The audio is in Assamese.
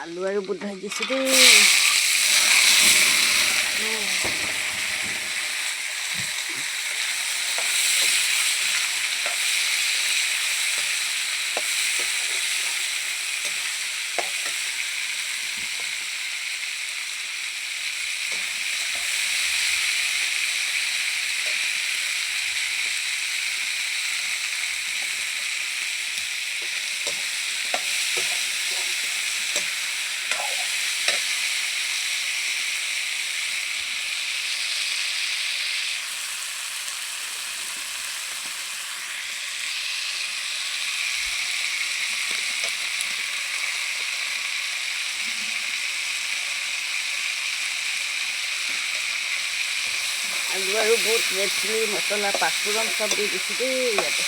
আলু আৰু বুট ভাজিছোঁ দেই। আলু আৰু বুট ৰেড চিলি মছলা পাঁচফোৰণ চব দি দিছোঁ দেই ইয়াতে।